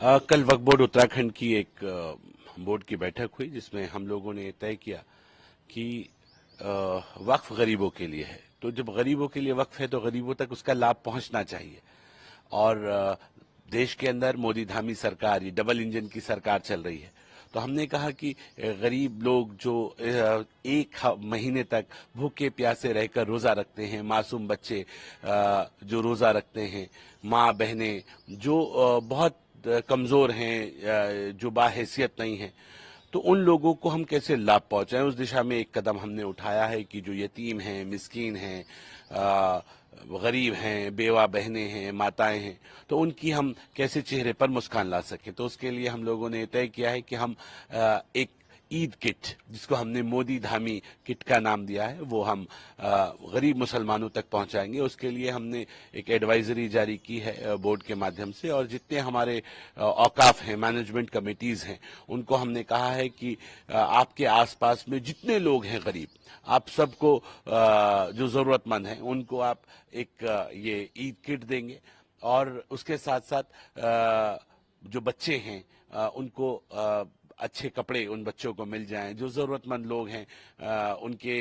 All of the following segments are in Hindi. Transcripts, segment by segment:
कल वक्फ बोर्ड उत्तराखंड की एक बोर्ड की बैठक हुई जिसमें हम लोगों ने तय किया कि वक्फ गरीबों के लिए है। तो जब गरीबों के लिए वक्फ है तो गरीबों तक उसका लाभ पहुंचना चाहिए। और देश के अंदर मोदी धामी सरकार, ये डबल इंजन की सरकार चल रही है। तो हमने कहा कि गरीब लोग जो एक महीने तक भूखे प्यासे रहकर रोजा रखते हैं, मासूम बच्चे जो रोजा रखते हैं, माँ बहनें जो बहुत कमजोर हैं, जो बाहैसियत नहीं है, तो उन लोगों को हम कैसे लाभ पहुंचाएं, उस दिशा में एक कदम हमने उठाया है कि जो यतीम हैं, मिस्कीन हैं, गरीब हैं, बेवा बहनें हैं, माताएं हैं, तो उनकी हम कैसे चेहरे पर मुस्कान ला सकें। तो उसके लिए हम लोगों ने तय किया है कि हम एक ईद किट, जिसको हमने मोदी धामी किट का नाम दिया है, वो हम गरीब मुसलमानों तक पहुंचाएंगे। उसके लिए हमने एक एडवाइजरी जारी की है बोर्ड के माध्यम से, और जितने हमारे औकाफ हैं, मैनेजमेंट कमेटीज हैं, उनको हमने कहा है कि आपके आसपास में जितने लोग हैं गरीब, आप सबको जो जरूरतमंद हैं उनको आप एक ये ईद किट देंगे। और उसके साथ साथ जो बच्चे हैं उनको अच्छे कपड़े उन बच्चों को मिल जाएं। जो जरूरतमंद लोग हैं उनके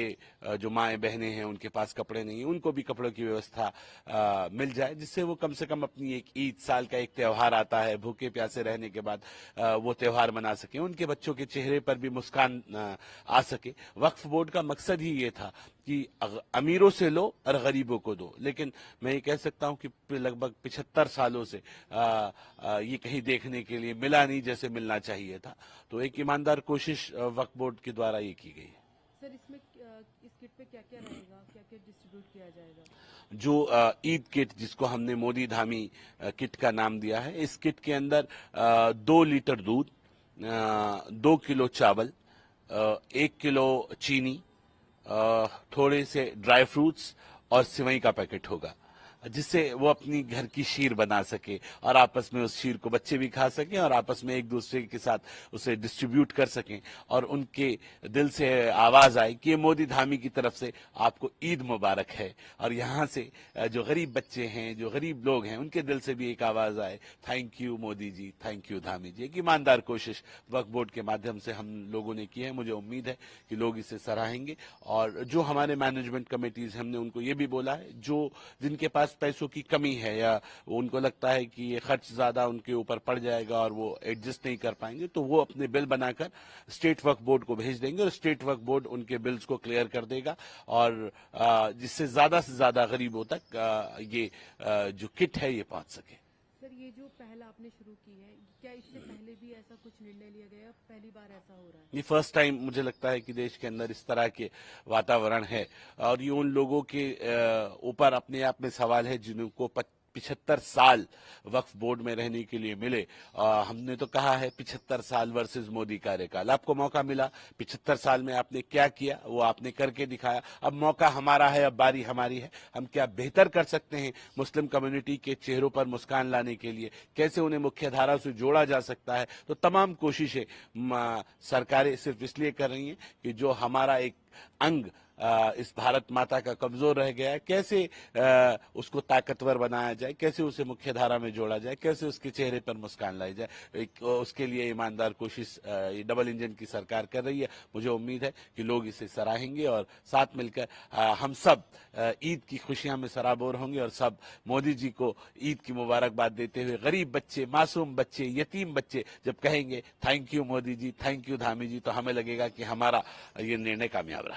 जो माएँ बहनें हैं उनके पास कपड़े नहीं हैं, उनको भी कपड़ों की व्यवस्था मिल जाए, जिससे वो कम से कम अपनी एक ईद, साल का एक त्यौहार आता है, भूखे प्यासे रहने के बाद वो त्यौहार मना सके, उनके बच्चों के चेहरे पर भी मुस्कान आ सके। वक्फ बोर्ड का मकसद ही ये था कि अमीरों से लो और गरीबों को दो। लेकिन मैं ये कह सकता हूं कि लगभग 75 सालों से ये कहीं देखने के लिए मिला नहीं जैसे मिलना चाहिए था। तो एक ईमानदार कोशिश वक्फ बोर्ड के द्वारा ये की गई है। सर, इसमें इस किट पे क्या क्या रहेगा, क्या क्या डिस्ट्रीब्यूट किया जाएगा? जो ईद किट, जिसको हमने मोदी धामी किट का नाम दिया है, इस किट के अंदर 2 लीटर दूध, 2 किलो चावल, 1 किलो चीनी, थोड़े से ड्राई फ्रूट्स और सिवई का पैकेट होगा, जिससे वो अपनी घर की शीर बना सके और आपस में उस शीर को बच्चे भी खा सकें और आपस में एक दूसरे के साथ उसे डिस्ट्रीब्यूट कर सकें, और उनके दिल से आवाज आए कि ये मोदी धामी की तरफ से आपको ईद मुबारक है। और यहाँ से जो गरीब बच्चे हैं, जो गरीब लोग हैं, उनके दिल से भी एक आवाज आए, thank you Modi ji, thank you Dhami ji. एक ईमानदार कोशिश वक्फ बोर्ड के माध्यम से हम लोगों ने की है। मुझे उम्मीद है कि लोग इसे सराहेंगे। और जो हमारे मैनेजमेंट कमेटीज, हमने उनको ये भी बोला है, जो जिनके पास पैसों की कमी है या उनको लगता है कि ये खर्च ज्यादा उनके ऊपर पड़ जाएगा और वो एडजस्ट नहीं कर पाएंगे, तो वो अपने बिल बनाकर स्टेट वक्फ बोर्ड को भेज देंगे और स्टेट वक्फ बोर्ड उनके बिल्स को क्लियर कर देगा, और जिससे ज्यादा से ज्यादा गरीबों तक ये जो किट है ये पहुंच सके। सर, ये जो पहल आपने शुरू की है, क्या इससे पहले भी ऐसा कुछ निर्णय लिया गया, पहली बार ऐसा हो रहा है? ये फर्स्ट टाइम मुझे लगता है कि देश के अंदर इस तरह के वातावरण है, और ये उन लोगों के ऊपर अपने आप में सवाल है जिनको 75 साल वक्फ बोर्ड में रहने के लिए मिले। हमने तो कहा है 75 साल वर्सेस मोदी कार्यकाल। आपको मौका मिला, 75 साल में आपने क्या किया वो आपने करके दिखाया। अब मौका हमारा है, अब बारी हमारी है। हम क्या बेहतर कर सकते हैं मुस्लिम कम्युनिटी के चेहरों पर मुस्कान लाने के लिए, कैसे उन्हें मुख्य धारा से जोड़ा जा सकता है। तो तमाम कोशिशें सरकारें सिर्फ इसलिए कर रही हैं कि जो हमारा एक अंग इस भारत माता का कमजोर रह गया है, कैसे उसको ताकतवर बनाया जाए, कैसे उसे मुख्य धारा में जोड़ा जाए, कैसे उसके चेहरे पर मुस्कान लाई जाए। उसके लिए ईमानदार कोशिश ये डबल इंजन की सरकार कर रही है। मुझे उम्मीद है कि लोग इसे सराहेंगे और साथ मिलकर हम सब ईद की खुशियां में सराबोर होंगे, और सब मोदी जी को ईद की मुबारकबाद देते हुए गरीब बच्चे, मासूम बच्चे, यतीम बच्चे जब कहेंगे thank you Modi ji, thank you Dhami ji, तो हमें लगेगा कि हमारा ये निर्णय कामयाब रहा।